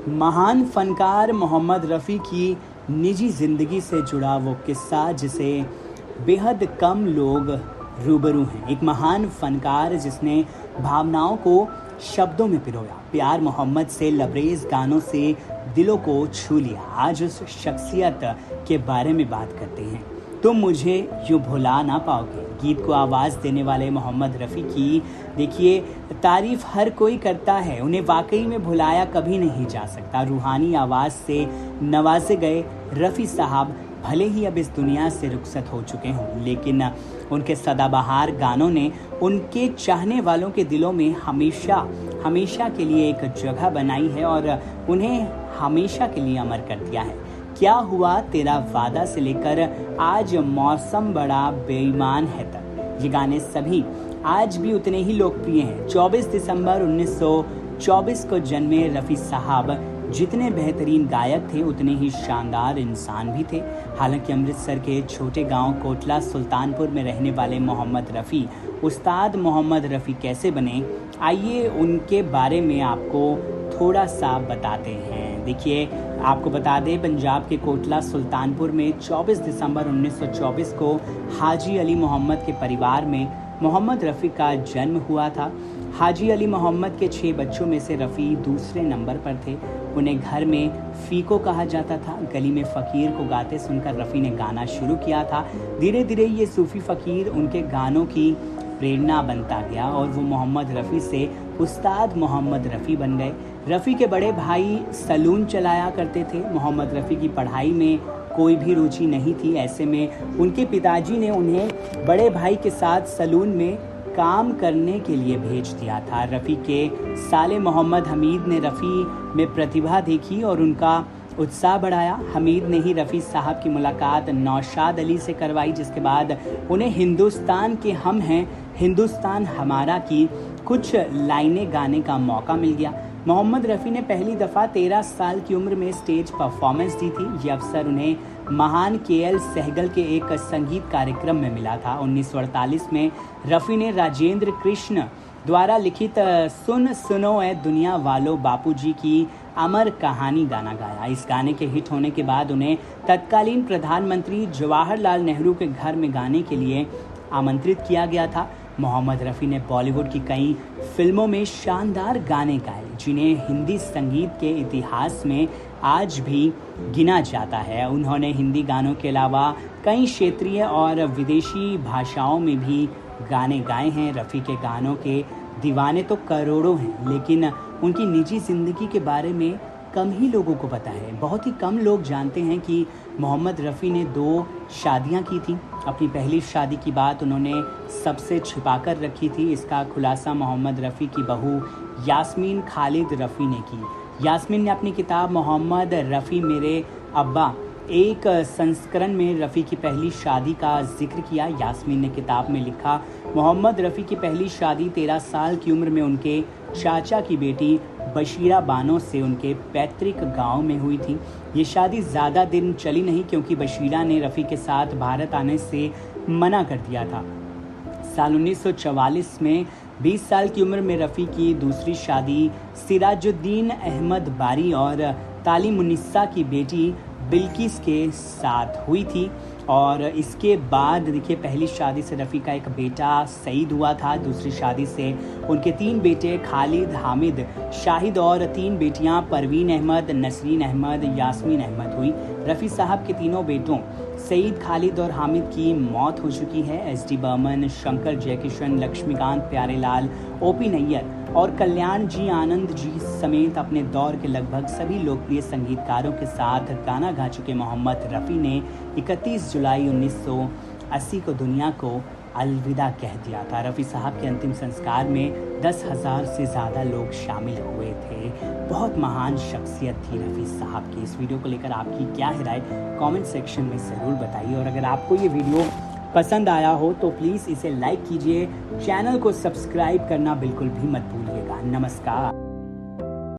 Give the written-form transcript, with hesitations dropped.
महान फनकार मोहम्मद रफ़ी की निजी ज़िंदगी से जुड़ा वो किस्सा जिसे बेहद कम लोग रूबरू हैं। एक महान फनकार जिसने भावनाओं को शब्दों में पिरोया, प्यार मोहम्मद से लबरेज गानों से दिलों को छू लिया। आज उस शख्सियत के बारे में बात करते हैं। तुम मुझे यूँ भुला ना पाओगे गीत को आवाज़ देने वाले मोहम्मद रफ़ी की देखिए तारीफ़ हर कोई करता है, उन्हें वाकई में भुलाया कभी नहीं जा सकता। रूहानी आवाज़ से नवाजे गए रफ़ी साहब भले ही अब इस दुनिया से रुखसत हो चुके हों, लेकिन उनके सदाबहार गानों ने उनके चाहने वालों के दिलों में हमेशा के लिए एक जगह बनाई है और उन्हें हमेशा के लिए अमर कर दिया है। क्या हुआ तेरा वादा से लेकर आज मौसम बड़ा बेईमान है तक, ये गाने सभी आज भी उतने ही लोकप्रिय हैं। 24 दिसंबर 1924 को जन्मे रफ़ी साहब जितने बेहतरीन गायक थे उतने ही शानदार इंसान भी थे। हालांकि अमृतसर के छोटे गांव कोटला सुल्तानपुर में रहने वाले मोहम्मद रफ़ी उस्ताद मोहम्मद रफ़ी कैसे बने, आइए उनके बारे में आपको थोड़ा सा बताते हैं। देखिए आपको बता दें, पंजाब के कोटला सुल्तानपुर में 24 दिसंबर 1924 को हाजी अली मोहम्मद के परिवार में मोहम्मद रफ़ी का जन्म हुआ था। हाजी अली मोहम्मद के 6 बच्चों में से रफ़ी दूसरे नंबर पर थे। उन्हें घर में फ़ीको कहा जाता था। गली में फ़कीर को गाते सुनकर रफ़ी ने गाना शुरू किया था। धीरे धीरे ये सूफ़ी फ़कीर उनके गानों की प्रेरणा बनता गया और वो मोहम्मद रफ़ी से उस्ताद मोहम्मद रफ़ी बन गए। रफ़ी के बड़े भाई सलून चलाया करते थे। मोहम्मद रफ़ी की पढ़ाई में कोई भी रुचि नहीं थी। ऐसे में उनके पिताजी ने उन्हें बड़े भाई के साथ सलून में काम करने के लिए भेज दिया था। रफ़ी के साले मोहम्मद हमीद ने रफ़ी में प्रतिभा देखी और उनका उत्साह बढ़ाया। हमीद ने ही रफ़ी साहब की मुलाकात नौशाद अली से करवाई, जिसके बाद उन्हें हिंदुस्तान के हम हैं हिंदुस्तान हमारा की कुछ लाइनें गाने का मौका मिल गया। मोहम्मद रफ़ी ने पहली दफ़ा 13 साल की उम्र में स्टेज परफॉर्मेंस दी थी। ये अवसर उन्हें महान के.एल. सहगल के एक संगीत कार्यक्रम में मिला था। 1948 में रफ़ी ने राजेंद्र कृष्ण द्वारा लिखित सुन सुनो ए दुनिया वालों बापूजी की अमर कहानी गाना गाया। इस गाने के हिट होने के बाद उन्हें तत्कालीन प्रधानमंत्री जवाहरलाल नेहरू के घर में गाने के लिए आमंत्रित किया गया था। मोहम्मद रफ़ी ने बॉलीवुड की कई फिल्मों में शानदार गाने गाए, जिन्हें हिंदी संगीत के इतिहास में आज भी गिना जाता है। उन्होंने हिंदी गानों के अलावा कई क्षेत्रीय और विदेशी भाषाओं में भी गाने गाए हैं। रफ़ी के गानों के दीवाने तो करोड़ों हैं, लेकिन उनकी निजी ज़िंदगी के बारे में कम ही लोगों को पता है। बहुत ही कम लोग जानते हैं कि मोहम्मद रफ़ी ने 2 शादियां की थी। अपनी पहली शादी की बात उन्होंने सबसे छिपाकर रखी थी। इसका खुलासा मोहम्मद रफ़ी की बहू यास्मीन खालिद रफ़ी ने की। यास्मीन ने अपनी किताब मोहम्मद रफ़ी मेरे अब्बा एक संस्करण में रफ़ी की पहली शादी का जिक्र किया। यास्मीन ने किताब में लिखा, मोहम्मद रफ़ी की पहली शादी 13 साल की उम्र में उनके चाचा की बेटी बशीरा बानो से उनके पैतृक गांव में हुई थी। ये शादी ज़्यादा दिन चली नहीं, क्योंकि बशीरा ने रफ़ी के साथ भारत आने से मना कर दिया था। साल 1944 में 20 साल की उम्र में रफ़ी की दूसरी शादी सिराजुद्दीन अहमद बारी और तालिमुन्निसा की बेटी बिल्किस के साथ हुई थी। और इसके बाद देखिए पहली शादी से रफ़ी का एक बेटा सईद हुआ था। दूसरी शादी से उनके 3 बेटे खालिद, हामिद, शाहिद और 3 बेटियां परवीन अहमद, नसरीन अहमद, यास्मीन अहमद हुई। रफ़ी साहब के तीनों बेटों सईद, खालिद और हामिद की मौत हो चुकी है। एस.डी. बर्मन, शंकर जयकिशन, लक्ष्मीकांत प्यारेलाल, ओ.पी. नैयर और कल्याण जी आनंद जी समेत अपने दौर के लगभग सभी लोकप्रिय संगीतकारों के साथ गाना गा चुके मोहम्मद रफ़ी ने 31 जुलाई 1980 को दुनिया को अलविदा कह दिया था। रफ़ी साहब के अंतिम संस्कार में 10,000 से ज़्यादा लोग शामिल हुए थे। बहुत महान शख्सियत थी रफ़ी साहब की। इस वीडियो को लेकर आपकी क्या है राय, कमेंट सेक्शन में ज़रूर बताइए। और अगर आपको ये वीडियो पसंद आया हो तो प्लीज़ इसे लाइक कीजिए। चैनल को सब्सक्राइब करना बिल्कुल भी मत भूलिएगा। नमस्कार।